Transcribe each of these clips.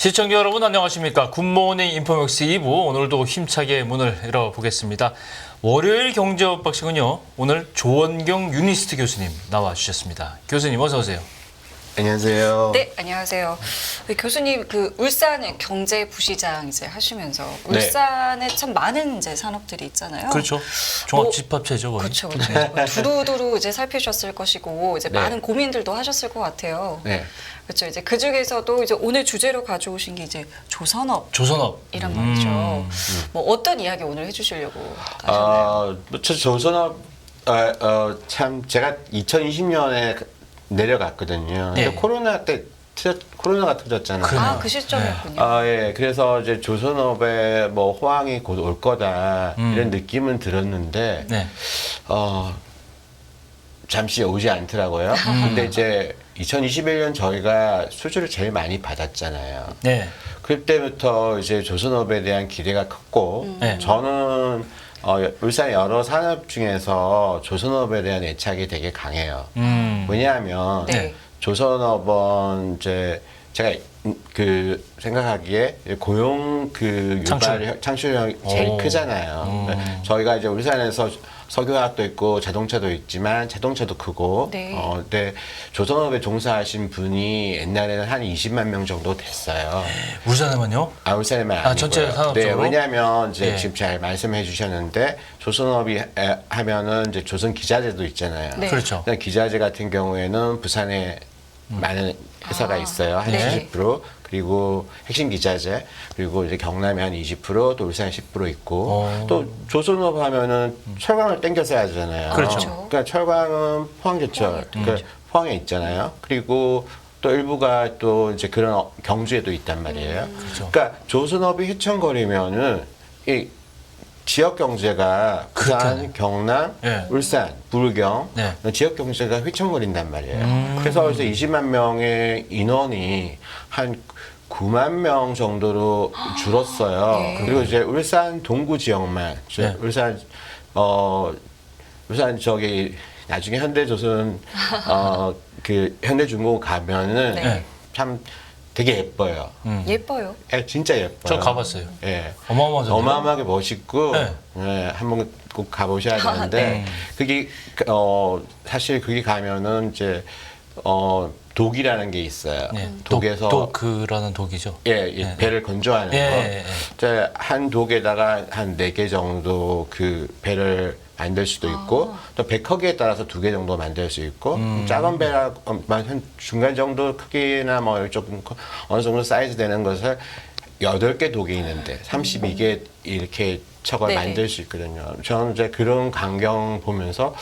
시청자 여러분 안녕하십니까. 굿모닝 인포맥스 2부 오늘도 힘차게 문을 열어보겠습니다. 월요일 경제업 박식은요. 오늘 조원경 유니스트 교수님 나와주셨습니다. 교수님 어서 오세요. 안녕하세요. 네, 안녕하세요. 교수님, 울산 경제부시장 이제 하시면서 울산에 참 많은 이제 산업들이 있잖아요. 그렇죠. 종합집합체죠, 거의. 그렇죠, 그렇죠. 두루두루 이제 살피셨을 것이고 이제 네. 많은 고민들도 하셨을 것 같아요. 네. 그렇죠. 이제 그 중에서도 이제 오늘 주제로 가져오신 게 이제 조선업. 조선업. 이란 말이죠. 뭐 어떤 이야기 오늘 해주시려고 하셨나요? 저 조선업 참 제가 2020년에 내려갔거든요. 네. 근데 코로나가 터졌잖아요. 그러네요. 그 시점이었군요. 예. 그래서 이제 조선업에 뭐 호황이 곧 올 거다 이런 느낌은 들었는데 네. 잠시 오지 않더라고요. 근데 이제 2021년 저희가 수주를 제일 많이 받았잖아요. 네. 그때부터 이제 조선업에 대한 기대가 컸고 네. 저는 울산 여러 산업 중에서 조선업에 대한 애착이 되게 강해요. 왜냐하면 네. 조선업은 이제 제가 생각하기에 고용 창출력이 제일 크잖아요. 저희가 이제 울산에서 석유화학도 있고 자동차도 있지만 자동차도 크고 네. 근데 조선업에 종사하신 분이 옛날에는 한 20만 명 정도 됐어요. 울산에만요? 울산에만 아니고요. 전체 산업적으로? 네, 왜냐하면 이제 네. 지금 잘 말씀해 주셨는데 조선업이 하면은 이제 조선 기자재도 있잖아요. 네. 그렇죠. 그러니까 기자재 같은 경우에는 부산에 많은 회사가 있어요. 한 네. 70%. 그리고 핵심 기자재, 그리고 이제 경남에 한 20%, 또 울산에 10% 있고, 또 조선업 하면은 철강을 땡겨서 하잖아요. 그렇죠. 그러니까 철강은 포항제철, 그러니까 포항에 있잖아요. 그리고 또 일부가 또 이제 그런 경주에도 있단 말이에요. 그렇죠. 그러니까 조선업이 휘청거리면은 이 지역 경제가 부산, 그렇겠네. 경남, 네. 울산, 불경 네. 지역 경제가 휘청거린단 말이에요. 그래서 이제 20만 명의 인원이 한 9만 명 정도로 줄었어요. 네. 그리고 이제 울산 동구 지역만, 네. 울산 저기 나중에 현대조선 현대중공업 가면은 네. 참 되게 예뻐요. 예뻐요. 진짜 예뻐요. 저 가봤어요. 예. 어마어마하죠. 어마어마하게 멋있고, 네. 예, 한번 꼭 가보셔야 되는데, 네. 그게, 사실 거기 가면은 이제, 독이라는 게 있어요. 네. 독에서, 독그라는 독이죠. 예, 배를 건조하는 예, 거. 예, 예. 이제 한 독에다가 한 4개 정도 그 배를 만들 수도 있고, 또 배 크기에 따라서 2개 정도 만들 수 있고, 작은 배라, 한 중간 정도 크기나 뭐 조금 어느 정도 사이즈 되는 것을 8개 독이 있는데, 32개 이렇게 저걸 네네. 만들 수 있거든요. 저는 이제 그런 광경 보면서,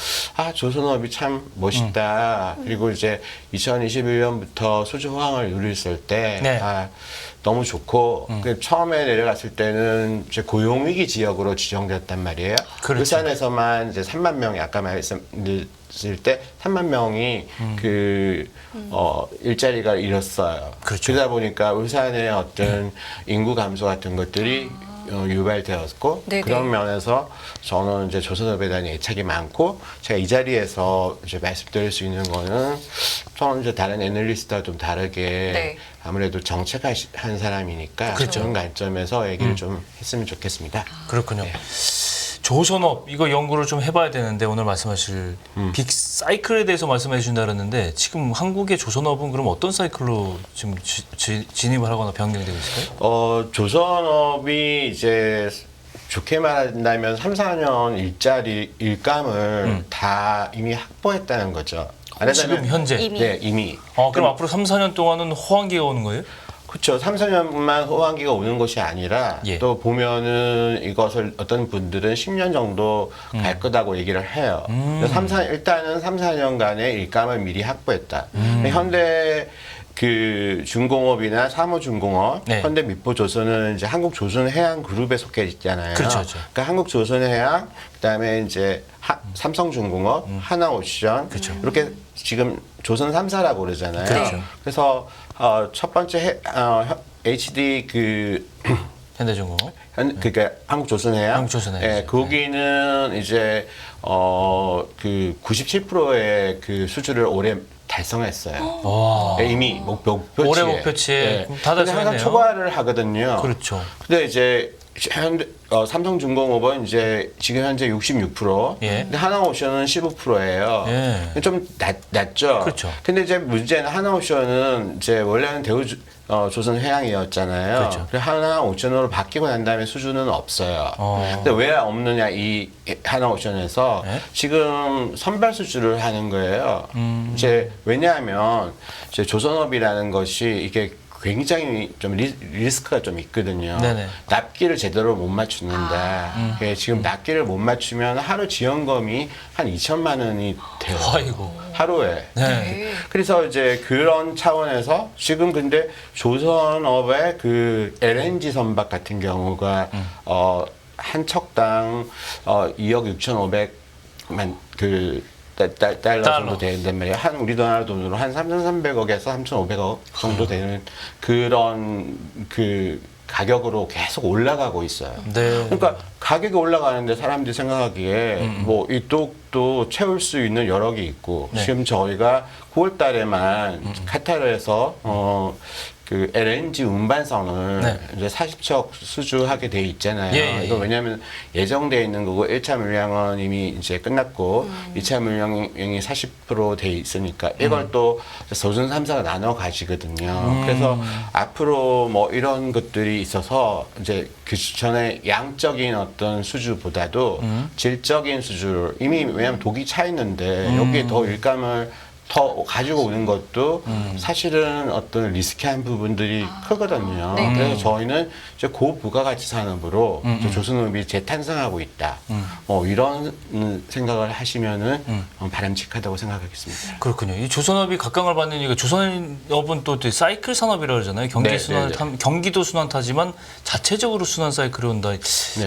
조선업이 참 멋있다. 그리고 이제 2021년부터 수주 호황을 누렸을 때, 네. 너무 좋고, 처음에 내려갔을 때는 이제 고용위기 지역으로 지정됐단 말이에요. 그렇죠. 울산에서만 이제 3만 명이 아까 말씀드렸을 때 3만 명이 일자리가 잃었어요. 그렇죠. 그러다 보니까 울산의 어떤 인구 감소 같은 것들이 유발되었고 네네. 그런 면에서 저는 이제 조선업에 대한 애착이 많고 제가 이 자리에서 이제 말씀드릴 수 있는 거는 저는 이제 다른 애널리스트와 좀 다르게 네. 아무래도 정책한 사람이니까 그렇죠. 그런 관점에서 얘기를 좀 했으면 좋겠습니다. 그렇군요. 네. 조선업 이거 연구를 좀 해봐야 되는데 오늘 말씀하실 빅 사이클에 대해서 말씀해 주신다 그랬는데 지금 한국의 조선업은 그럼 어떤 사이클로 지금 진입을 하거나 변경되고 있을까요? 조선업이 이제 좋게 말한다면 3, 4년 일감을 다 이미 확보했다는 거죠. 지금 현재. 이미. 네, 이미. 그럼 앞으로 3, 4년 동안은 호황기가 오는 거예요? 그렇죠. 3, 4년만 호황기가 오는 것이 아니라 예. 또 보면은 이것을 어떤 분들은 10년 정도 갈 거다고 얘기를 해요. 일단은 3, 4년간의 일감을 미리 확보했다. 현대 중공업이나 사무중공업, 네. 현대미포조선은 이제 한국조선해양그룹에 속해 있잖아요. 그렇죠, 그렇죠. 그러니까 한국조선해양, 그다음에 이제 삼성중공업, 하나오션, 이렇게 지금 조선 3사라고 그러잖아요. 그렇죠. 그래서 첫 번째 HD 현대중공업. 그러니까 한국조선해양, 한국조선해양. 예, 거기는 이제 97%의 그 수주를 올해 달성했어요. 와. 이미 목표치에. 올해 목표치에 네. 다 근데 항상 달성했네요. 초과를 하거든요. 그렇죠. 근데 이제 삼성중공업은 이제 지금 현재 66%, 예. 근데 하나오션은 15%예요. 예. 좀 낮죠. 그렇죠. 근데 이제 문제는 하나오션은 이제 원래는 조선 해양이었잖아요. 그렇죠. 그래서 하나오션으로 바뀌고 난 다음에 수주는 없어요. 어. 근데 왜 없느냐 이 하나오션에서 네? 지금 선발 수주를 하는 거예요. 이제 왜냐하면 이제 조선업이라는 것이 이게 굉장히 좀 리스크가 좀 있거든요. 네네. 납기를 제대로 못 맞추는다. 예, 지금 납기를 못 맞추면 하루 지원금이 한 2천만 원이 돼요. 아이고. 하루에. 네. 그래서 이제 그런 차원에서 지금 근데 조선업의 그 LNG 선박 같은 경우가 한 척당 2억 6,500만 달러 정도 되는단 말이에요. 한 우리 돈으로 한 3,300억에서 3,500억 정도 되는 그런 그 가격으로 계속 올라가고 있어요. 네. 그러니까 가격이 올라가는데 사람들이 생각하기에 뭐 이쪽도 채울 수 있는 여러 개 있고 네. 지금 저희가 9월 달에만 카타르에서 그 LNG 운반선을 네. 이제 40척 수주하게 돼 있잖아요. 예, 예, 이거 예. 왜냐하면 예정돼 있는 거고 1차 물량은 이미 이제 끝났고 2차 물량이 40%돼 있으니까 이걸 또 조선 3사가 나눠 가지거든요. 그래서 앞으로 뭐 이런 것들이 있어서 이제 그 전에 양적인 어떤 수주보다도 질적인 수주를 이미 왜냐하면 독이 차 있는데 여기에 더 일감을 더 가지고 오는 것도 사실은 어떤 리스키한 부분들이 크거든요. 네. 그래서 저희는 이제 고부가가치 산업으로 이제 조선업이 재탄생하고 있다. 이런 생각을 하시면은 바람직하다고 생각하겠습니다. 그렇군요. 이 조선업이 각광을 받는 이유가 조선업은 또 사이클 산업이라고 그러잖아요. 경기 네, 순환을 네, 네. 경기도 순환 타지만 자체적으로 순환 사이클이 온다.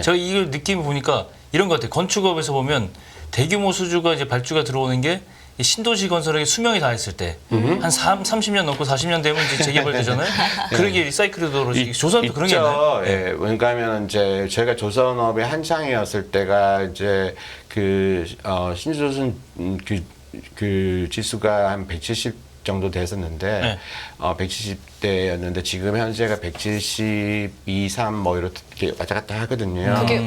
제가 이걸 느낌이 보니까 이런 것 같아요. 건축업에서 보면 대규모 수주가 이제 발주가 들어오는 게 이 신도시 건설에게 수명이 다했을 때 한 30년 넘고 40년 되면 이제 재개발되잖아요. 그러게 사이클이 돌아오지. 조선도 그런 게 있나요? 예, 왜냐하면 이제 저희가 조선업의 한창이었을 때가 이제 그 신조선 그 지수가 한 170 정도 됐었는데 네. 170대였는데 지금 현재가 172, 3 뭐 이렇게 왔다 갔다 하거든요. 그게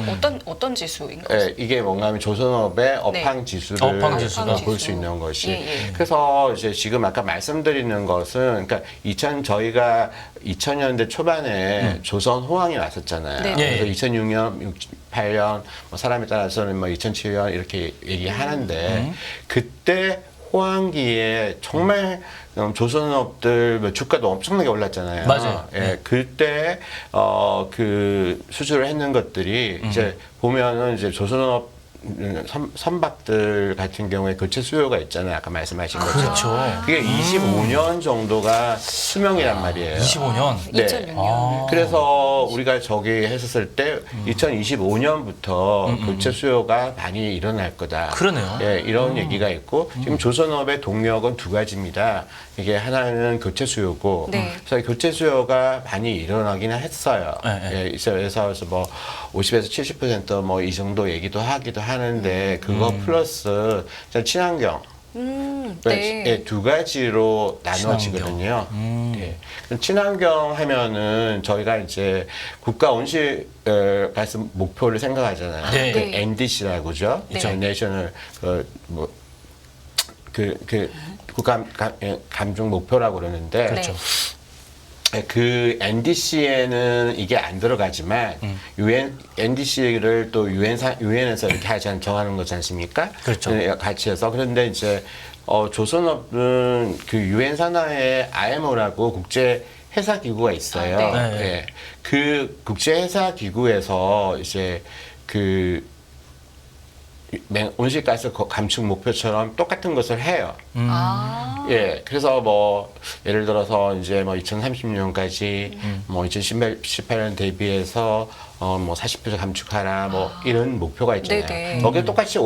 어떤 지수인 거죠? 예, 이게 뭔가 하면 조선업의 업황 지수를 업황 지수가. 볼 수 있는 것이. 예, 예. 그래서 이제 지금 아까 말씀드리는 것은 그러니까 저희가 2000년대 초반에 조선 호황이 왔었잖아요. 네. 그래서 예. 2006년, 2008년 뭐 사람에 따라서는 뭐 2007년 이렇게 얘기하는데 그때 호황기에 정말 조선업들 뭐 주가도 엄청나게 올랐잖아요. 맞아요. 예, 네. 그때 그 수주를 했는 것들이 이제 보면은 이제 조선업 선박들 같은 경우에 교체 수요가 있잖아요. 아까 말씀하신 것처럼. 그렇죠. 그게 25년 정도가 수명이란 말이에요. 25년. 네. 2006년. 그래서 우리가 저기 했었을 때 2025년부터 교체 수요가 많이 일어날 거다. 그러네요. 예, 이런 얘기가 있고 지금 조선업의 동력은 두 가지입니다. 이게 하나는 교체 수요고, 네. 그래서 교체 수요가 많이 일어나기는 했어요. 네, 예, 그래서 뭐 50에서 70% 이 정도 얘기도 하기도 하는데 그거 플러스 친환경. 네. 예, 두 가지로 나눠지거든요. 예. 그럼 친환경 하면은 저희가 이제 국가 온실 가스 목표를 생각하잖아요. 네. 그 네. NDC라고죠. 네. 내셔널 국가 감중 목표라고 그러는데 그렇죠. 그 NDC에는 이게 안 들어가지만 NDC를 또 유엔에서 이렇게 정하는 거지 않습니까? 그렇죠. 같이 해서 그런데 이제 조선업은 그 유엔 산하의 IMO라고 국제 회사 기구가 있어요. 아, 네. 예. 그 국제 회사 기구에서 이제 그 온실가스 감축 목표처럼 똑같은 것을 해요. 아. 예, 그래서 뭐 예를 들어서 이제 뭐 2030년까지 뭐 2018년 대비해서 뭐 40% 감축하라 뭐 이런 목표가 있잖아요. 네네. 거기에 똑같이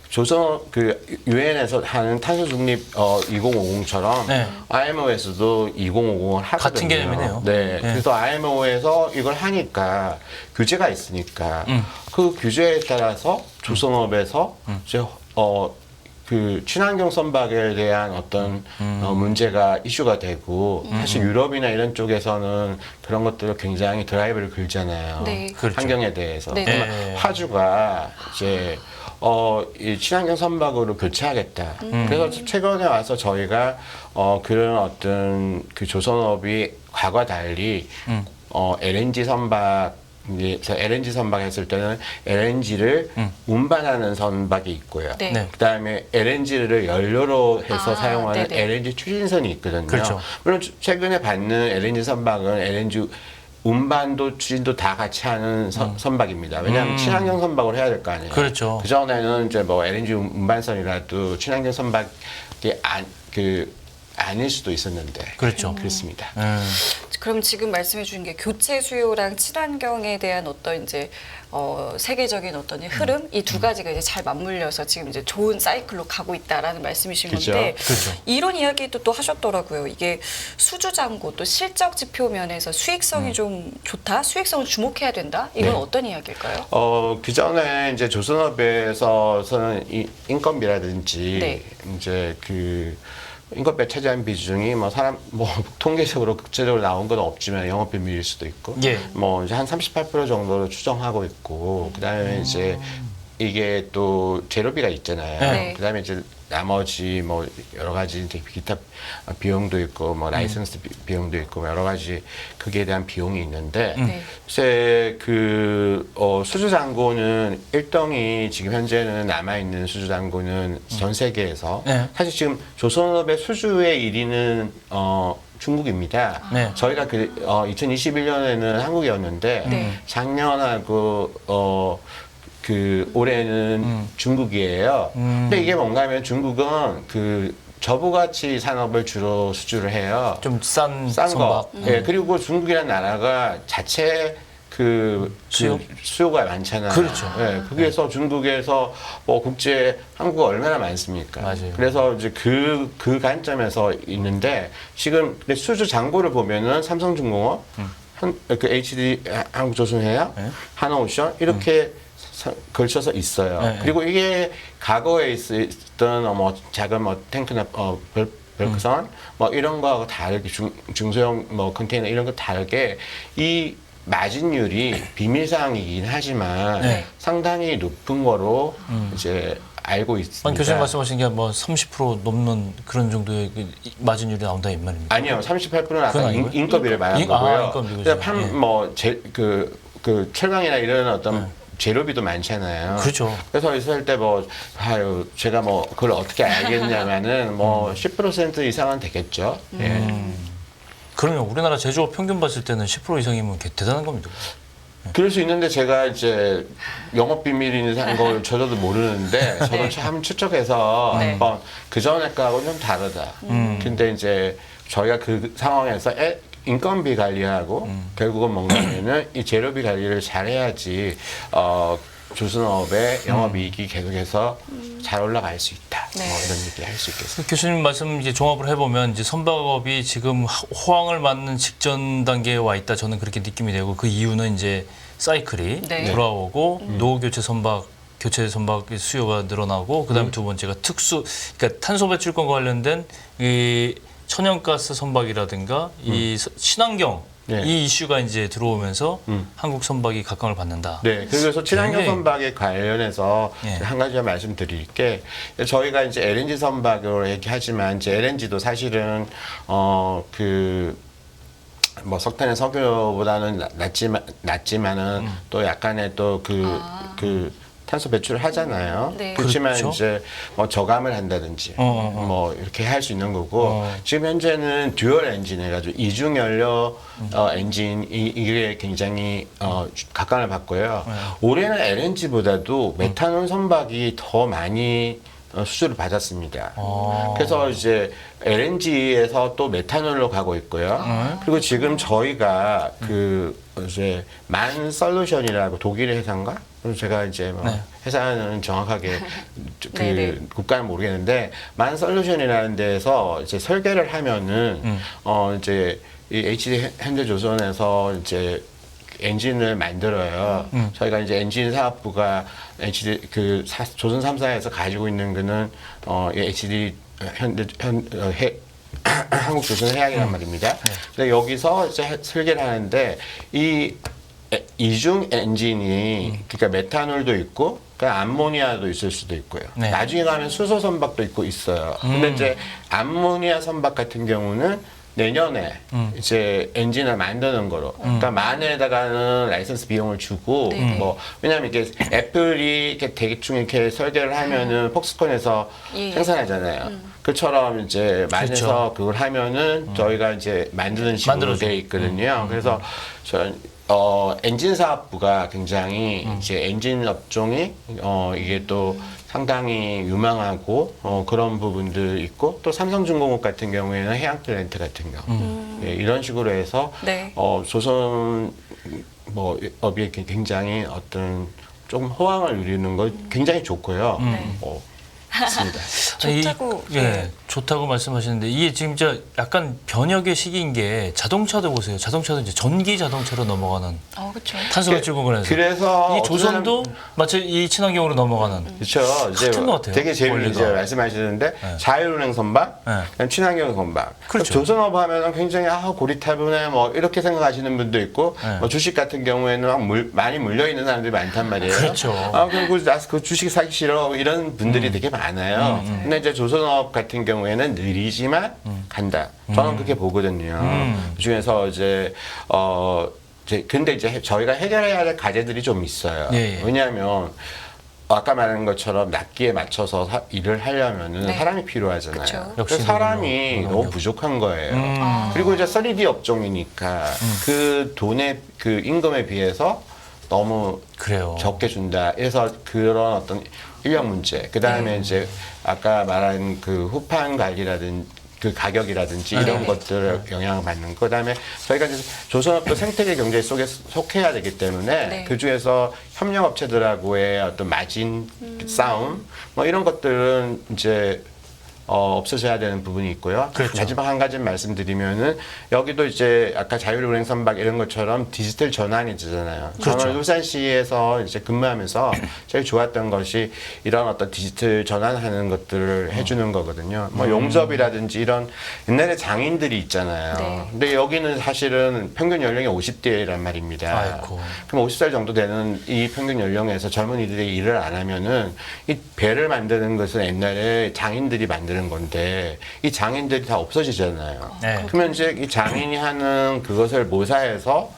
조선 그 유엔에서 하는 탄소 중립 2050처럼 네. IMO에서도 2050을 하거든요. 같은 개념이네요. 네. 네. 그래서 IMO에서 이걸 하니까 규제가 있으니까 그 규제에 따라서 조선업에서 이제 그 친환경 선박에 대한 어떤 문제가 이슈가 되고 사실 유럽이나 이런 쪽에서는 그런 것들을 굉장히 드라이브를 걸잖아요. 네. 그렇죠. 환경에 대해서. 네. 그러면 네. 화주가 이제 이 친환경 선박으로 교체하겠다. 그래서 최근에 와서 저희가 그런 어떤 그 조선업이 과거와 달리 LNG 선박 이제 LNG 선박 했을 때는 LNG를 운반하는 선박이 있고요. 네. 네. 그다음에 LNG를 연료로 해서 아, 사용하는 네네. LNG 추진선이 있거든요. 그렇죠. 물론 최근에 받는 LNG 선박은 LNG 운반도 추진도 다 같이 하는 선박입니다. 왜냐하면 친환경 선박을 해야 될 거 아니에요. 그렇죠. 그 전에는 이제 뭐 LNG 운반선이라도 친환경 선박이 아닐 수도 있었는데. 그렇죠. 그렇습니다. 그럼 지금 말씀해 주신 게 교체 수요랑 친환경에 대한 어떤 이제 세계적인 어떤 흐름 이 두 가지가 이제 잘 맞물려서 지금 이제 좋은 사이클로 가고 있다라는 말씀이신 그죠. 건데 그렇죠. 이런 이야기도 또 하셨더라고요. 이게 수주 잔고 또 실적 지표 면에서 수익성이 좀 좋다, 수익성을 주목해야 된다. 이건 네. 어떤 이야기일까요? 그 전에 이제 조선업에서는 인건비라든지 네. 이제 그 인건비에 차지한 비중이 뭐 통계적으로 국제적으로 나온 건 없지만 영업 비밀일 수도 있고 예. 뭐 이제 한 38% 정도로 추정하고 있고 그다음에 이제 이게 또 재료비가 있잖아요. 네. 그다음에 이제 나머지 뭐 여러 가지 이제 기타 비용도 있고 뭐 라이선스 비용도 있고 뭐 여러 가지 거기에 대한 비용이 있는데 네. 글쎄 그 수주 잔고는 일덩이 지금 현재는 남아 있는 수주 잔고는 전 세계에서 네. 사실 지금 조선업의 수주의 1위는 중국입니다. 네. 저희가 2021년에는 한국이었는데 네. 작년하고 올해는 중국이에요. 근데 이게 뭔가 하면 중국은 그 저부가치 산업을 주로 수주를 해요. 좀 싼 싼 선박. 거. 예, 그리고 중국이라는 나라가 자체 수요가 많잖아요. 그렇죠. 예, 거기에서 중국에서 뭐 국제 항구가 얼마나 많습니까? 맞아요. 그래서 이제 그 관점에서 있는데 지금 근데 수주 잔고를 보면은 삼성중공업, 그 HD 한국조선해양, 네. 한화오션 이렇게 걸쳐서 있어요. 네, 그리고 이게 과거에 있었던 뭐 작은 뭐 탱크나 별크선 뭐 이런 거하고 다르게 중소형 뭐 컨테이너 이런 거 다르게 이 마진율이 비밀사항이긴 하지만 네. 상당히 높은 거로 이제 알고 있습니다. 아니, 교수님 말씀하신 게 뭐 30% 넘는 그런 정도의 그 마진율이 나온다 이 말입니까? 아니요, 38%는 그건 아까 아니고요? 인건비를 말한 아, 거고요. 인건비, 그냥 그죠. 예. 그 철강이나 이런 어떤 재료비도 많잖아요. 그렇죠. 그래서 있을 때 뭐 제가 뭐 그걸 어떻게 알겠냐면은 뭐 10% 이상은 되겠죠. 예. 그러면 우리나라 제조업 평균 봤을 때는 10% 이상이면 대단한 겁니다. 그럴 수 있는데 제가 이제 영업 비밀인 걸 저도 모르는데 저도 네. 참 추측해서 네. 한번 그 전에 거하고는 좀 다르다. 근데 이제 저희가 그 상황에서 인건비 관리하고 결국은 뭔가면은 이 재료비 관리를 잘해야지 조선업의 영업이익이 계속해서 잘 올라갈 수 있다. 네. 뭐 이런 얘기 할 수 있겠습니다. 교수님 말씀 이제 종합을 해보면 이제 선박업이 지금 호황을 맞는 직전 단계에 와 있다. 저는 그렇게 느낌이 되고 그 이유는 이제 사이클이 네. 돌아오고 노후 교체 선박 수요가 늘어나고 그다음에 두 번째가 그러니까 탄소 배출권과 관련된 이 천연가스 선박이라든가 이 친환경 네. 이 이슈가 이제 들어오면서 한국 선박이 각광을 받는다. 네, 그래서 친환경 굉장히- 선박에 관련해서 예. 한 가지 말씀드릴 게 저희가 이제 LNG 선박으로 얘기하지만 이제 LNG도 사실은 뭐 석탄의 석유보다는 낫지만은 또 약간의 또 그 탄소 배출을 하잖아요. 네. 그렇지만 그렇죠. 이제 뭐 저감을 한다든지 뭐 이렇게 할 수 있는 거고 지금 현재는 듀얼 엔진 해가지고 이중 연료 엔진 이게 굉장히 각광을 받고요. 올해는 LNG보다도 메탄올 선박이 더 많이 수주를 받았습니다. 그래서 이제 LNG에서 또 메탄올로 가고 있고요. 그리고 지금 저희가 그 이제 만 솔루션이라고 독일의 회사인가? 그럼 제가 이제 뭐 네. 회사는 정확하게 그 네네. 국가는 모르겠는데 만 솔루션이라는 데에서 이제 설계를 하면은 이제 이 HD 현대조선에서 이제 엔진을 만들어요. 저희가 이제 엔진 사업부가 HD 조선 3사에서 가지고 있는 거는 HD 한국조선해양이란 말입니다. 근데 여기서 이제 설계를 하는데 이 이중 엔진이 그러니까 메탄올도 있고 그러니까 암모니아도 있을 수도 있고요. 네. 나중에 가면 수소 선박도 있고 있어요. 근데 이제 암모니아 선박 같은 경우는 내년에 이제 엔진을 만드는 거로. 그러니까 만에다가는 라이선스 비용을 주고 네. 뭐 왜냐하면 이게 애플이 이렇게 대충 이렇게 설계를 하면은 폭스콘에서 예. 생산하잖아요. 그처럼 이제 만에서 그렇죠. 그걸 하면은 저희가 이제 만드는 식으로 만들어줘. 돼 있거든요. 그래서 엔진 사업부가 굉장히 이제 엔진 업종이 이게 또 상당히 유망하고 그런 부분들 있고 또 삼성중공업 같은 경우에는 해양 플랜트 같은 경우 예, 이런 식으로 해서 네. 조선 뭐 업이 굉장히 어떤 조금 호황을 누리는 거 굉장히 좋고요. 맞습니다. 좋다고. 예, 네. 좋다고 말씀하시는데 이게 지금 저 약간 변혁의 시기인 게 자동차도 보세요. 자동차도 이제 전기 자동차로 넘어가는 그렇죠. 탄소 배출 부분에서 그래서 이 조선도 마치 이 친환경으로 넘어가는 그렇죠. 이제 같은 것 같아요. 되게 재밌는 원리가. 이제 말씀하시는데 자율운행 선박, 네. 그다음 친환경 선박. 그렇죠. 조선업 하면은 굉장히 고리타분해 뭐 이렇게 생각하시는 분도 있고 네. 뭐 주식 같은 경우에는 막 많이 물려 있는 사람들이 많단 말이에요. 그렇죠. 그럼 그 주식 사기 싫어 이런 분들이 되게 많아요. 근데 이제 조선업 같은 경우에는 느리지만 간다. 저는 그렇게 보거든요. 그중에서 이제 근데 이제 저희가 해결해야 될 과제들이 좀 있어요. 예, 예. 왜냐하면 아까 말한 것처럼 납기에 맞춰서 일을 하려면은 네. 사람이 필요하잖아요. 그쵸. 역시 그래서 사람이 그럼요. 너무 부족한 거예요. 그리고 이제 3D 업종이니까 그 돈의 그 임금에 비해서 너무 그래요. 적게 준다. 그래서 그런 어떤 인력 문제. 그 다음에 이제 아까 말한 그 후판 관리라든지 그 가격이라든지 이런 네. 것들을 영향을 받는 거. 그다음에 저희가 이제 조선업도 생태계 경제 속에 속해야 되기 때문에 네. 그 중에서 협력업체들하고의 어떤 마진 싸움 뭐 이런 것들은 이제 없어져야 되는 부분이 있고요. 그렇죠. 마지막 한 가지 말씀드리면은 여기도 이제 아까 자율운행 선박 이런 것처럼 디지털 전환이 되잖아요. 그렇죠. 저는 울산시에서 이제 근무하면서 제일 좋았던 것이 이런 어떤 디지털 전환하는 것들을 해주는 거거든요. 뭐 용접이라든지 이런 옛날에 장인들이 있잖아요. 네. 근데 여기는 사실은 평균 연령이 50대란 말입니다. 아이고. 그럼 50살 정도 되는 이 평균 연령에서 젊은이들이 일을 안 하면은 이 배를 만드는 것은 옛날에 장인들이 만드는 건데 이 장인들이 다 없어지잖아요. 네. 그러면 이제 이 장인이 하는 그것을 모사해서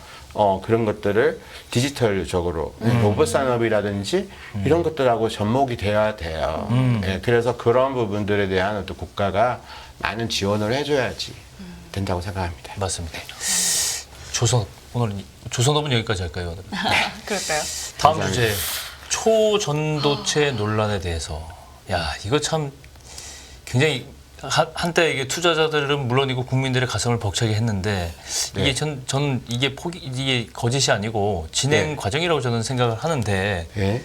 그런 것들을 디지털적으로 로봇 산업이라든지 이런 것들하고 접목이 돼야 돼요. 예, 그래서 그런 부분들에 대한 어떤 국가가 많은 지원을 해줘야지 된다고 생각합니다. 맞습니다. 조선업 오늘 조선업은 여기까지 할까요? 그럴까요? 다음 주제 초전도체 논란에 대해서 야 이거 참 굉장히 한때 이게 투자자들은 물론이고 국민들의 가슴을 벅차게 했는데 이게 네. 전 이게 거짓이 아니고 진행 네. 과정이라고 저는 생각을 하는데 예.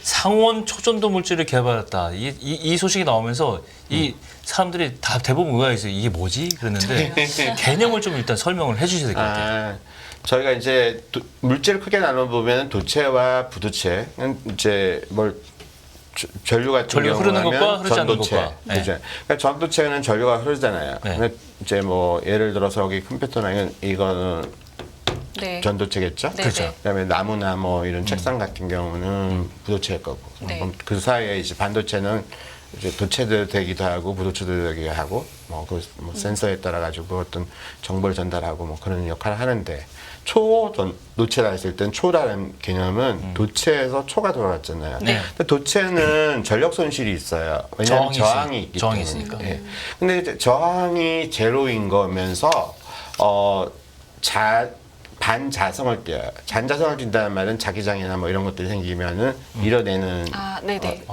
상온 초전도 물질을 개발했다. 이 소식이 나오면서 이 사람들이 다 대부분 의아해서 이게 뭐지? 그랬는데 개념을 좀 일단 설명을 해주셔야 될 것 같아요. 저희가 이제 물질을 크게 나눠보면 도체와 부도체는 이제 전류 같은 전류 흐르는 경우는 것과 흐르지 않는 전도체. 것과. 네. 그죠? 그러니까 전도체는 전류가 흐르잖아요. 네. 근데 이제 뭐 예를 들어서 여기 컴퓨터나 이거는 네. 전도체겠죠? 네, 그렇죠. 네. 그다음에 나무나 뭐 이런 책상 같은 경우는 부도체일 거고. 네. 그럼 그 사이에 이제 반도체는 이제 도체도 되기도 하고 부도체도 되기도 하고 뭐 센서에 따라 가지고 어떤 정보를 전달하고 뭐 그런 역할을 하는데 초전도체라 했을 땐 초라는 개념은 도체에서 초가 들어갔잖아요. 네. 근데 도체는 전력 손실이 있어요. 왜냐하면 저항이 있기 저항이 때문에. 있으니까. 예. 근데 이제 저항이 제로인 거면서 반자성을 띄어요. 잔자성을 띈다는 말은 자기장이나 뭐 이런 것들이 생기면은 밀어내는 네네.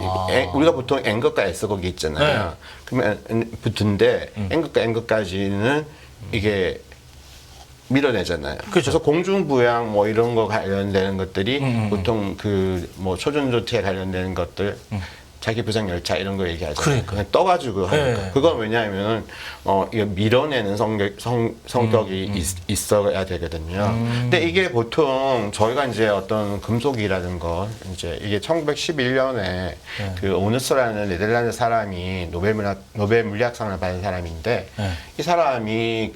우리가 보통 N극과 S극이 있잖아요. 그러면 붙은데 N극과 N극까지는 이게 밀어내잖아요. 그래서 공중부양 뭐 이런 거 관련되는 것들이 보통 그 뭐 초전도체에 관련되는 것들 자기 부상 열차 이런 거 얘기하잖아요. 그러니까요. 그냥 떠가지고 하는 거. 네. 그건 왜냐하면 이거 밀어내는 성격이 있어야 되거든요. 근데 이게 보통 저희가 이제 어떤 금속이라는 거 이제 이게 1911년에 그 오누스라는 네덜란드 사람이 노벨 물리학상을 받은 사람인데 네. 이 사람이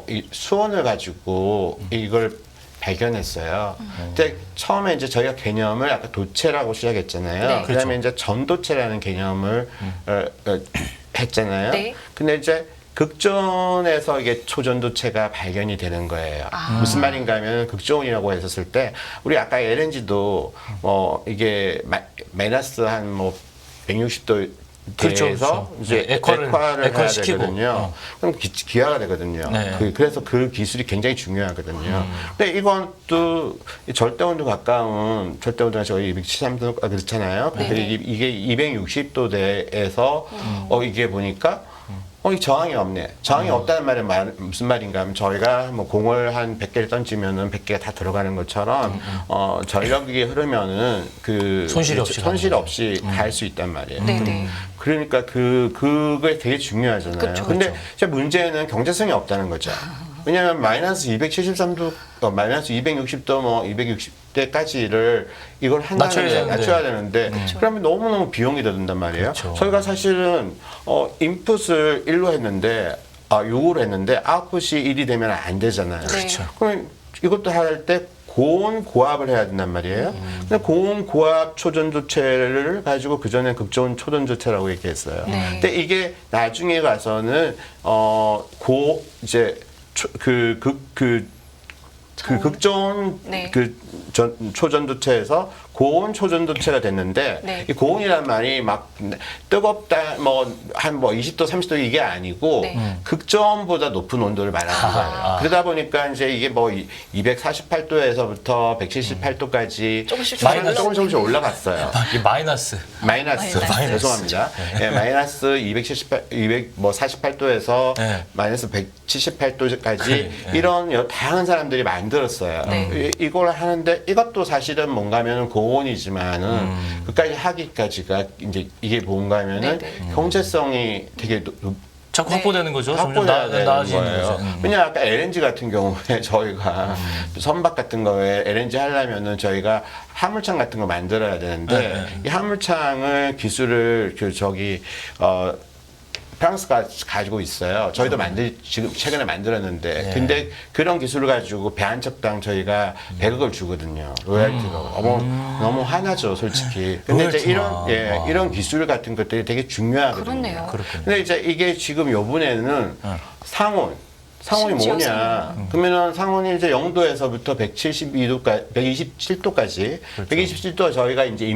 이 수온을 가지고 이걸 발견했어요. 근데 처음에 이제 저희가 개념을 아까 도체라고 시작했잖아요. 네. 그다음에 이제 전도체라는 개념을 했잖아요. 네. 근데 이제 극존에서 이게 초전도체가 발견이 되는 거예요. 무슨 말인가 하면 극존이라고 했었을 때 우리 아까 LNG도 이게 마이너스 한 뭐 160도 그렇죠, 대에서 그렇죠. 이제 네, 액화를 해야 시키고. 되거든요. 그럼 기하가 되거든요. 네. 그래서 그 기술이 굉장히 중요하거든요. 근데 이건 또 절대온도 가까운 절대온도가 저희 273도 그렇잖아요. 근데 네. 이게 260도 대에서 이게 보니까 이 저항이 없네. 저항이 없다는 말은 무슨 말인가 하면 저희가 뭐 공을 한 100개를 던지면은 100개가 다 들어가는 것처럼 전력이 흐르면은 그 손실이 없이 갈 수 있단 말이에요. 네네. 그러니까 그게 되게 중요하잖아요. 그쵸, 근데 진짜 문제는 경제성이 없다는 거죠. 왜냐하면 마이너스 273도, 마이너스 260도, 뭐 260대까지를 이걸 낮춰야 되는데 그러면 너무너무 비용이 든단 말이에요. 그쵸. 저희가 사실은 인풋을 1로 했는데, 6으로 했는데 아웃풋이 1이 되면 안 되잖아요. 네. 그렇죠. 그럼 이것도 할 때 고온 고압을 해야 된단 말이에요. 근데 고온 고압 초전도체를 가지고 그 전에 극저온 초전도체라고 얘기했어요. 네. 근데 이게 나중에 가서는 극저온 네. 초전도체에서 고온 초전도체가 됐는데 네. 이 고온이란 말이 막 뜨겁다 한 20도 30도 이게 아니고 네. 극저온보다 높은 온도를 말하는 거예요. 그러다 보니까 이제 이게 248도에서부터 178도까지 조금씩 올라갔어요. 이 마이너스. 마이너스. 죄송합니다. 네, 마이너스 248도에서 네. 마이너스 178도까지 네. 이런 다양한 사람들이 만들었어요. 네. 이걸 하는데 이것도 사실은 뭔가 하면은 고온이지만은 그까지 하기까지가 이제 이게 뭔가 하면은 네, 경제성이 되게 자꾸 확보되는 거죠. 점점 확보돼야 되는 나아지는 거예요. 거죠. 왜냐면 아까 LNG 같은 경우에 저희가 선박 같은 거에 LNG 하려면은 저희가 화물창 같은 거 만들어야 되는데 이 화물창을 기술을 프랑스가 가지고 있어요. 저희도 지금 최근에 만들었는데, 근데 그런 기술을 가지고 배 한 척당 저희가 100억을 주거든요. 로얄티가. 너무 화나죠, 솔직히. 근데 이제 이런 기술 같은 것들이 되게 중요하거든요. 그렇네요. 근데 이제 이게 지금 요번에는 상온이 심지어 뭐냐? 그러면은 상온이 이제 0도에서부터 127도까지, 127도가 저희가 이제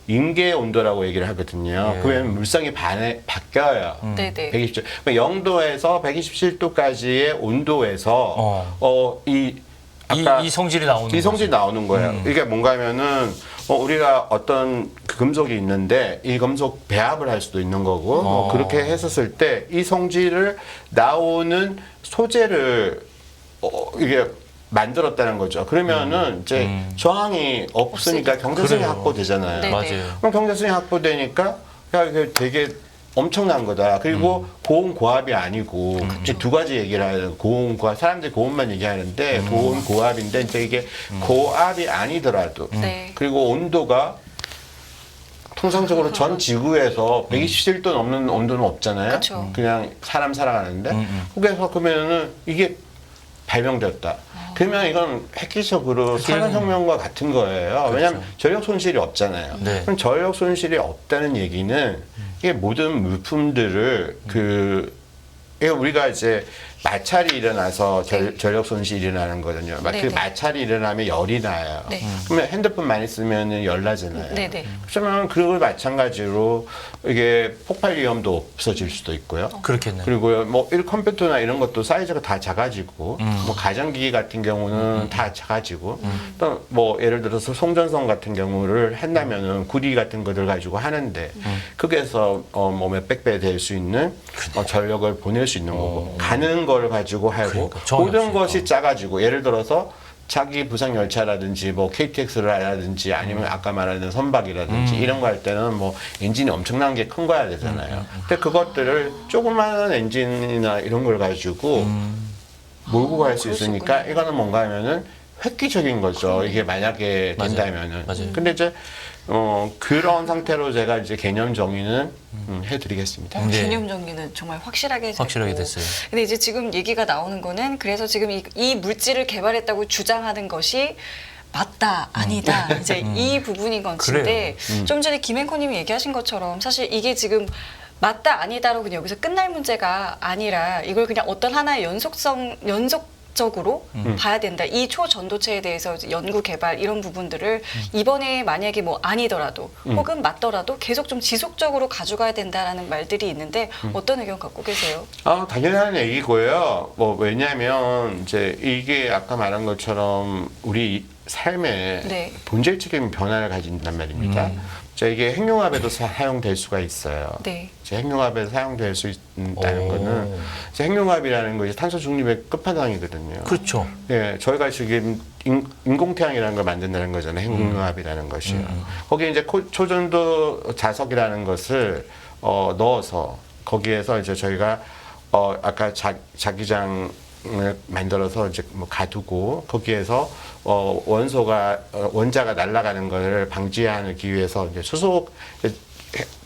임계 온도라고 얘기를 하거든요. 그러면 물성이 바뀌어요. 네네. 120도. 0도에서 127도까지의 온도에서 이 성질이 나오는 이 성질이 나오는 거예요. 이게 뭔가 하면은 우리가 어떤 그 금속이 있는데 이 금속 배합을 할 수도 있는 거고 뭐 그렇게 했었을 때 이 성질을 나오는 소재를 이게 만들었다는 거죠. 그러면은 이제 저항이 없으니까 경제성이 그래요. 확보되잖아요. 네. 맞아요. 그럼 경제성이 확보되니까 이게 되게 엄청난 거다. 그리고 고온 고압이 아니고 이제 두 가지 얘기를 해요. 고온 고압. 사람들이 고온만 얘기하는데 고온 고압인데 이제 이게 고압이 아니더라도 네. 그리고 온도가 통상적으로 전 지구에서 127도 넘는 온도는 없잖아요. 그쵸. 그냥 사람 살아가는데 거기에서 그러면은 이게 발명되었다. 그러면 이건 획기적으로 산업혁명과 같은 거예요. 왜냐하면 전력 손실이 없잖아요. 네. 그럼 전력 손실이 없다는 얘기는 이게 모든 물품들을 이게 우리가 이제 마찰이 일어나서 전력 손실이 일어나는 거거든요. 그 네네. 마찰이 일어나면 열이 나요. 네. 그러면 핸드폰 많이 쓰면 열 나잖아요. 네네. 그러면 그걸 마찬가지로 이게 폭발 위험도 없어질 수도 있고요. 그렇겠네요. 그리고요, 뭐, 컴퓨터나 이런 것도 사이즈가 다 작아지고, 뭐, 가전기기 같은 경우는 다 작아지고, 또 뭐, 예를 들어서 송전선 같은 경우를 한다면은 구리 같은 것들 가지고 하는데, 거기에서 뭐, 몇백 배 될 수 있는 전력을 보낼 수 있는 거고, 가는 걸 가지고 하고, 그러니까, 저항이 모든 없으니까. 것이 작아지고, 예를 들어서 차기 부상 열차라든지 뭐 KTX라든지 아니면 아까 말하는 선박이라든지 이런 거 할 때는 뭐 엔진이 엄청난 게 큰 거야 되잖아요. 근데 그것들을 조그마한 엔진이나 이런 걸 가지고 몰고 갈 수 그럴 수 있으니까 있군요. 이거는 뭔가 하면은 획기적인 거죠. 이게 만약에 맞아요. 된다면은. 맞아요. 근데 이제 그런 상태로 제가 이제 개념 정의는 해드리겠습니다. 네. 개념 정리는 정말 확실하게 됐고. 확실하게 됐어요. 근데 이제 지금 얘기가 나오는 거는 그래서 지금 이 물질을 개발했다고 주장하는 것이 맞다, 아니다. 이제 이 부분인 건데 좀 전에 김행코님이 얘기하신 것처럼 사실 이게 지금 맞다, 아니다로 그냥 여기서 끝날 문제가 아니라 이걸 그냥 어떤 하나의 연속적으로 봐야 된다. 이 초전도체에 대해서 이제 연구 개발 이런 부분들을 이번에 만약에 뭐 아니더라도 혹은 맞더라도 계속 좀 지속적으로 가져가야 된다라는 말들이 있는데 어떤 의견 갖고 계세요? 당연한 얘기고요. 뭐 왜냐하면 이제 이게 아까 말한 것처럼 우리 삶의 네. 본질적인 변화를 가진단 말입니다. 자, 이게 핵융합에도 사용될 수가 있어요. 네. 이제 핵융합에 사용될 수 있다는 오. 거는 이제 핵융합이라는 것이 탄소 중립의 끝판왕이거든요. 그렇죠. 예, 저희가 지금 인공태양이라는 걸 만든다는 거잖아요. 핵융합이라는 것이요. 거기에 이제 초전도 자석이라는 것을 넣어서 거기에서 이제 저희가 아까 자기장을 만들어서 이제 뭐 가두고 거기에서 원자가 날아가는 것을 방지하기 위해서 이제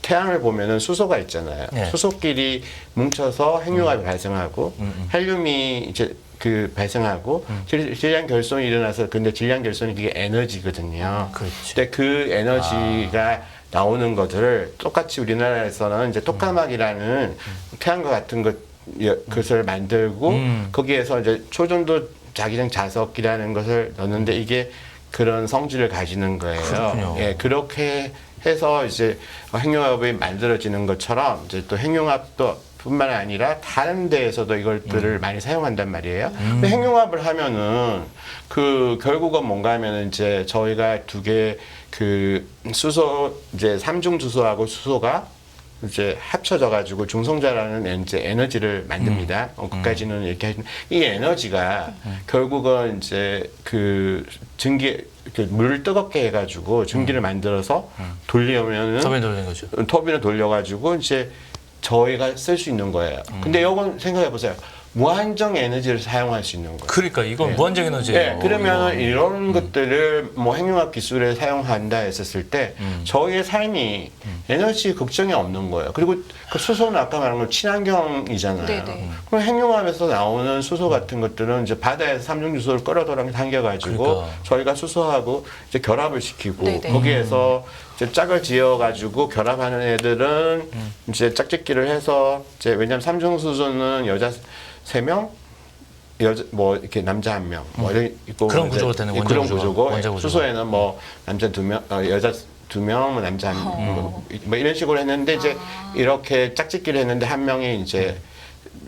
태양을 보면은 수소가 있잖아요. 네. 수소끼리 뭉쳐서 핵융합이 발생하고 헬륨이 이제 발생하고 질량 결손이 일어나서 근데 질량 결손이 그게 에너지거든요. 그렇죠. 근데 그 에너지가 나오는 것들을 똑같이 우리나라에서는 이제 토카막이라는 태양과 같은 것을 만들고 거기에서 이제 초전도 자기장 자석이라는 것을 넣는데 이게 그런 성질을 가지는 거예요. 그렇군요. 예, 그렇게 해서 이제 핵융합이 만들어지는 것처럼 이제 또 핵융합도 뿐만 아니라 다른 데에서도 이것들을 많이 사용한단 말이에요. 근데 핵융합을 하면은 결국은 뭔가 하면은 이제 저희가 두 개 수소 이제 삼중주소하고 수소가 이제 합쳐져 가지고 중성자라는 이제 에너지를 만듭니다. 그까지는 이렇게 하시는 이 에너지가 결국은 이제 물을 뜨겁게 해가지고 증기를 만들어서 돌리면은 터빈 돌리는 거죠. 터빈을 돌려가지고 이제 저희가 쓸 수 있는 거예요. 근데 이건 생각해 보세요. 무한정 에너지를 사용할 수 있는 거예요. 그러니까 이건 무한정 에너지예요. 네, 그러면 이거. 이런 것들을 뭐 핵융합 기술을 사용한다 했었을 때 저희의 삶이 에너지 걱정이 없는 거예요. 그리고 그 수소는 아까 말한 건 친환경이잖아요. 네네. 그럼 핵융합에서 나오는 수소 같은 것들은 이제 바다에서 삼중주소를 끌어들여 당겨가지고 그러니까. 저희가 수소하고 이제 결합을 시키고 네네. 거기에서 이제 짝을 지어가지고 결합하는 애들은 이제 짝짓기를 해서 이제 왜냐하면 삼중수소는 여자 3명, 뭐 이렇게 남자 1명, 뭐 이런 있고 그런 이제 구조가 되는 원자 그런 구조가. 구조고 원자 구조가. 수소에는 뭐 남자 2명, 여자 2명, 남자 1명, 뭐 이런 식으로 했는데 이제 이렇게 짝짓기를 했는데 한 명이 이제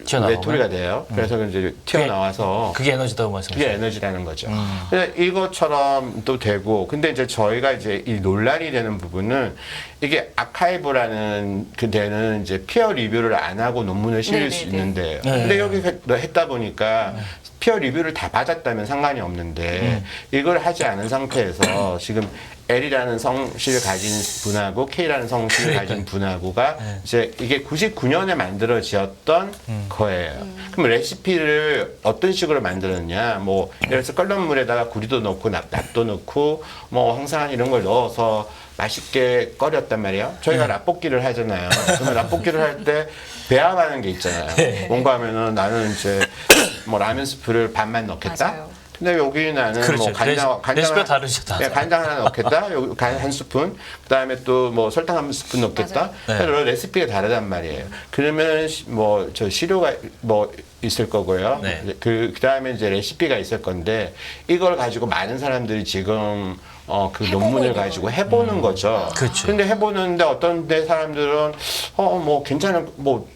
튀어나오면? 외톨이가 돼요. 그래서 이제 튀어나와서 그게 에너지다고 말씀하셨어요. 그게 에너지라는 거죠. 근데 이것처럼 또 되고, 근데 이제 저희가 이제 이 논란이 되는 부분은 이게 아카이브라는 그 데는 이제 피어 리뷰를 안 하고 논문을 실릴 수 네네네. 있는데, 네. 근데 여기 했다 보니까 피어 리뷰를 다 받았다면 상관이 없는데 이걸 하지 않은 상태에서 지금 L이라는 성씨를 가진 분하고 K라는 성씨를 가진 분하고가 이제 이게 99년에 만들어지었던 거예요. 그럼 레시피를 어떤 식으로 만들었냐? 뭐 예를 들어서 끓는 물에다가 구리도 넣고 납도 넣고 뭐 항상 이런 걸 넣어서 맛있게 끓였단 말이에요. 저희가 라볶이를 하잖아요. 그러면 라볶이를 할 때 배합하는 게 있잖아요. 뭔가 하면은 나는 이제 뭐 라면 스프를 반만 넣겠다. 맞아요. 근데 여기 나는 그렇죠. 뭐 간장 레시피가 다르죠, 다. 예, 간장 하나 넣겠다. 여기 한 스푼. 그다음에 또 뭐 설탕 한 스푼 넣겠다. 맞아요. 그래서 레시피가 다르단 말이에요. 그러면 뭐 저 시료가 뭐 있을 거고요. 네. 그다음에 이제 레시피가 있을 건데 이걸 가지고 많은 사람들이 지금 그 해보고 논문을 있는 가지고 해보는 거죠. 그렇죠. 근데 해보는데 어떤 데 사람들은 뭐 괜찮은 뭐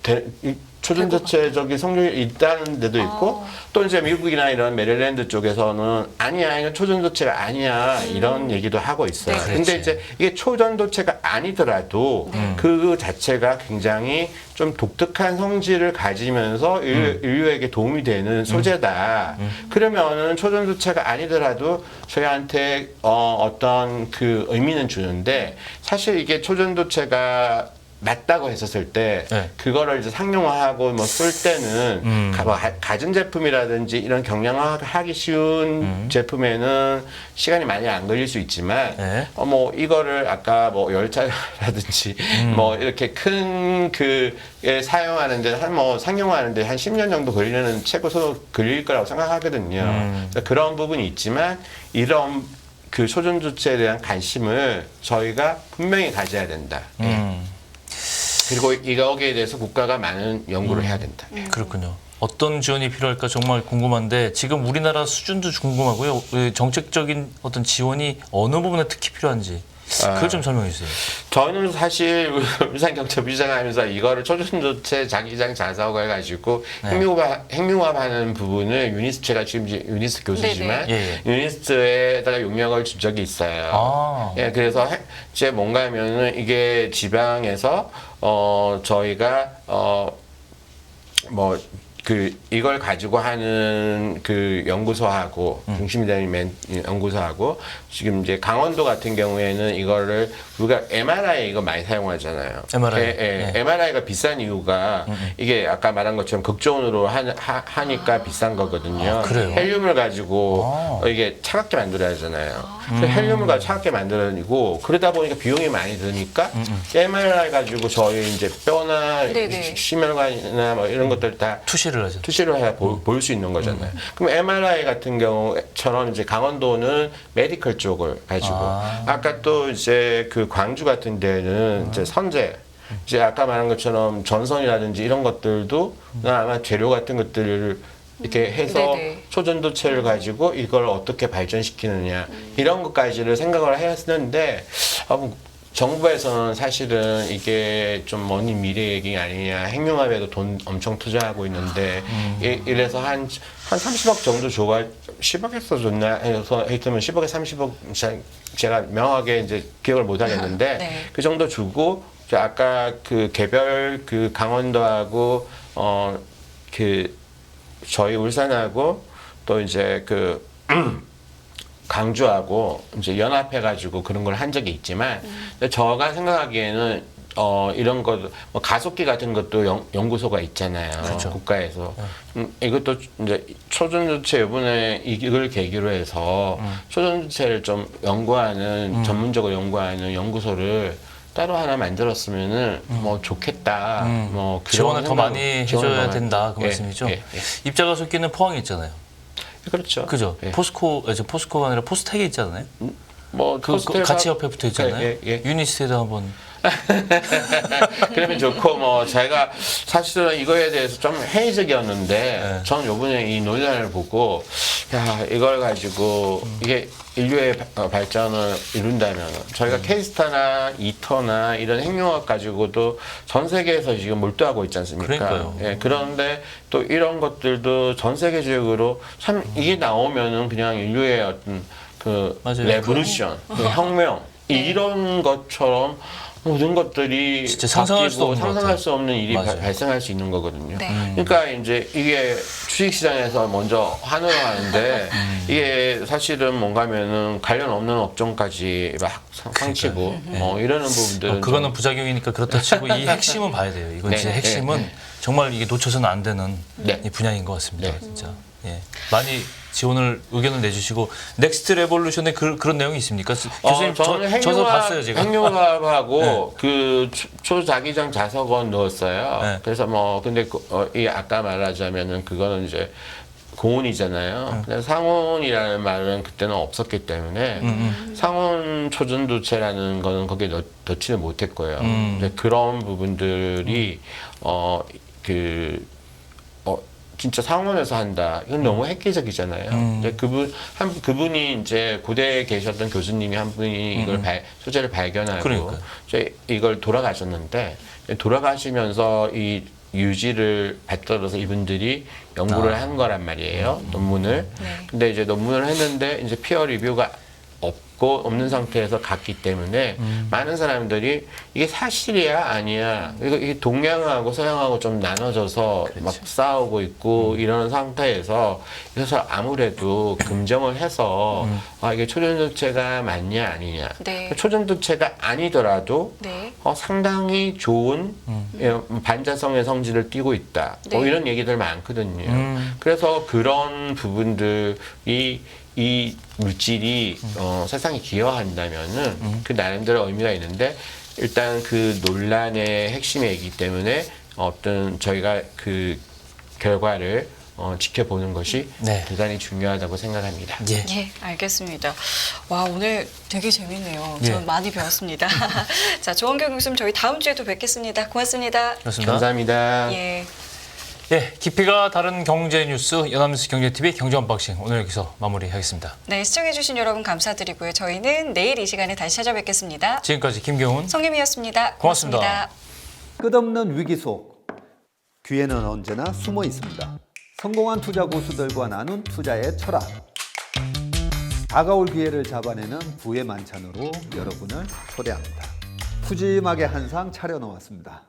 초전도체적인 성능이 있다는 데도 있고 또 이제 미국이나 이런 메릴랜드 쪽에서는 아니야 이건 초전도체가 아니야 이런 얘기도 하고 있어요. 네, 근데 그렇지. 이제 이게 초전도체가 아니더라도 그 자체가 굉장히 좀 독특한 성질을 가지면서 인류에게 도움이 되는 소재다. 그러면은 초전도체가 아니더라도 저희한테 어떤 그 의미는 주는데 사실 이게 초전도체가 맞다고 했었을 때 네. 그거를 이제 상용화하고 뭐 쓸 때는 가전 제품이라든지 이런 경량화하기 쉬운 제품에는 시간이 많이 안 걸릴 수 있지만 네. 뭐 이거를 아까 뭐 열차라든지 뭐 이렇게 큰 그에 사용하는데 한 뭐 상용화하는데 한 10년 정도 걸리는 최고로 걸릴 거라고 생각하거든요. 그런 부분이 있지만 이런 그 초전도체에 대한 관심을 저희가 분명히 가져야 된다. 예. 그리고 여기에 대해서 국가가 많은 연구를 해야 된다. 그렇군요. 어떤 지원이 필요할까 정말 궁금한데 지금 우리나라 수준도 궁금하고요. 정책적인 어떤 지원이 어느 부분에 특히 필요한지 그걸 좀 설명해 주세요. 저는 사실 울산경제 비전하면서 이거를 초전도체 자기장 자사고 해가지고 핵융합하는 부분을 제가 지금 이제 유니스트 교수지만 네네. 예, 유니스트에다가 용역을 준 적이 있어요. 아. 예, 그래서 이제 뭔가 하면은 이게 지방에서 저희가 뭐 이걸 가지고 하는 그 연구소하고 중심이 되는 연구소하고 지금 이제 강원도 같은 경우에는 이거를 우리가 MRI 이거 많이 사용하잖아요. MRI. 예, MRI가 비싼 이유가 이게 아까 말한 것처럼 극저온으로 하니까 비싼 거거든요. 그래요? 헬륨을 가지고 이게 차갑게 만들어야 하잖아요. 그래서 헬륨을 가지고 차갑게 만들어내고 그러다 보니까 비용이 많이 드니까 MRI 가지고 저희 이제 뼈나 네네. 심혈관이나 뭐 이런 것들 다 투시를 하죠. 투시를 해야 볼 수 있는 거잖아요. 그럼 MRI 같은 경우처럼 이제 강원도는 메디컬 쪽을 가지고 아까 또 이제 그 광주 같은 데는 이제 선제 이제 아까 말한 것처럼 전선이라든지 이런 것들도 아마 재료 같은 것들을 이렇게 해서 네네. 초전도체를 가지고 이걸 어떻게 발전시키느냐 이런 것까지를 생각을 해야 쓰는데 정부에서는 사실은 이게 좀 먼 미래 얘기 아니냐 핵융합에도 돈 엄청 투자하고 있는데 이래서 한 30억 정도 줘가 10억에서 줬나 해서 했으면 10억에 30억 제가 명확하게 이제 기억을 못 하겠는데 네. 그 정도 주고 아까 그 개별 그 강원도하고 그 저희 울산하고 또 이제 그 강주하고 이제 연합해가지고 그런 걸 한 적이 있지만 제가 생각하기에는 이런 것 뭐 가속기 같은 것도 연구소가 있잖아요. 그렇죠. 국가에서 이것도 이제 초전도체 이번에 이걸 계기로 해서 초전도체를 좀 연구하는 전문적으로 연구하는 연구소를 따로 하나 만들었으면은 뭐 좋겠다. 뭐 그런 지원을 더 생각- 많이 지원을 해줘야 더 된다 그 예, 말씀이죠. 예, 예. 입자가 섞이는 포항에 있잖아요. 그렇죠. 그죠? 예. 포스코가 아니라 포스텍에 있잖아요. 뭐 그 포스텔 같이 옆에 붙어 있잖아요. 예, 예, 예. 유니스트에다 한번 그러면 좋고 뭐 제가 사실은 이거에 대해서 좀 회의적이었는데 저는 요번에 이 논란을 보고 야 이걸 가지고 이게 인류의 발전을 이룬다면 저희가 케이스타나 이터나 이런 핵융합 가지고도 전 세계에서 지금 몰두하고 있지 않습니까? 그러니까요. 예, 그런데 또 이런 것들도 전 세계적으로 참 이게 나오면은 그냥 인류의 어떤 그 맞아요. 레보루션, 그 혁명 이런 것처럼 모든 것들이 진짜 상상할 수도 없는 것 상상할 같아요. 수 없는 일이 맞아요. 발생할 수 있는 거거든요. 네. 그러니까 이제 이게 주식시장에서 먼저 환호를 하는데 이게 사실은 뭔가면은 관련 없는 업종까지 막 상치고 뭐 이러는 부분들은 그거는 좀 부작용이니까 그렇다 치고 이 핵심은 봐야 돼요. 이건 네, 진짜 네, 핵심은 네. 정말 이게 놓쳐서는 안 되는 네. 이 분야인 것 같습니다. 네. 진짜. 예. 많이 지원을 의견을 내주시고 넥스트 레볼루션에 그런 내용이 있습니까? 교수님 저는 저도 봤어요 제가. 핵융합하고 그 초자기장 자석원 넣었어요. 네. 그래서 뭐 근데 이 아까 말하자면은 그거는 이제 고온이잖아요. 근데 상온이라는 말은 그때는 없었기 때문에 상온 초전도체라는 거는 거기에 넣지는 못했고요. 이제 그런 부분들이 진짜 상온에서 한다. 이건 너무 획기적이잖아요. 이제 그분이 이제 고대에 계셨던 교수님이 한 분이 이걸 소재를 발견하고 그러니까요. 이제 이걸 돌아가셨는데 돌아가시면서 이 유지를 받들어서 이분들이 연구를 한 거란 말이에요. 논문을. 네. 근데 이제 논문을 했는데 이제 피어 리뷰가 없는 상태에서 갔기 때문에 많은 사람들이 이게 사실이야 아니야. 그리고 이게 동양하고 서양하고 좀 나눠져서 막 싸우고 있고 이런 상태에서 그래서 아무래도 금정을 해서 아 이게 초전도체가 맞냐 아니냐. 네. 초전도체가 아니더라도 네. 상당히 좋은 반자성의 성질을 띠고 있다. 네. 이런 얘기들 많거든요. 그래서 그런 부분들이 이 물질이 세상에 기여한다면은 그 나름대로 의미가 있는데 일단 그 논란의 핵심이기 때문에 어떤 저희가 그 결과를 지켜보는 것이 네. 대단히 중요하다고 생각합니다. 예. 예, 알겠습니다. 와, 오늘 되게 재밌네요. 예. 저는 많이 배웠습니다. 자, 조원경 교수님 저희 다음 주에도 뵙겠습니다. 고맙습니다. 그렇습니다. 감사합니다. 예. 예, 깊이가 다른 경제 뉴스 연합뉴스 경제TV 경제 언박싱 오늘 여기서 마무리하겠습니다. 네, 시청해주신 여러분 감사드리고요. 저희는 내일 이 시간에 다시 찾아뵙겠습니다. 지금까지 김경훈 성림이었습니다. 고맙습니다. 고맙습니다. 끝없는 위기 속 기회는 언제나 숨어 있습니다. 성공한 투자 고수들과 나눈 투자의 철학. 다가올 기회를 잡아내는 부의 만찬으로 여러분을 초대합니다. 푸짐하게 한 상 차려놓았습니다.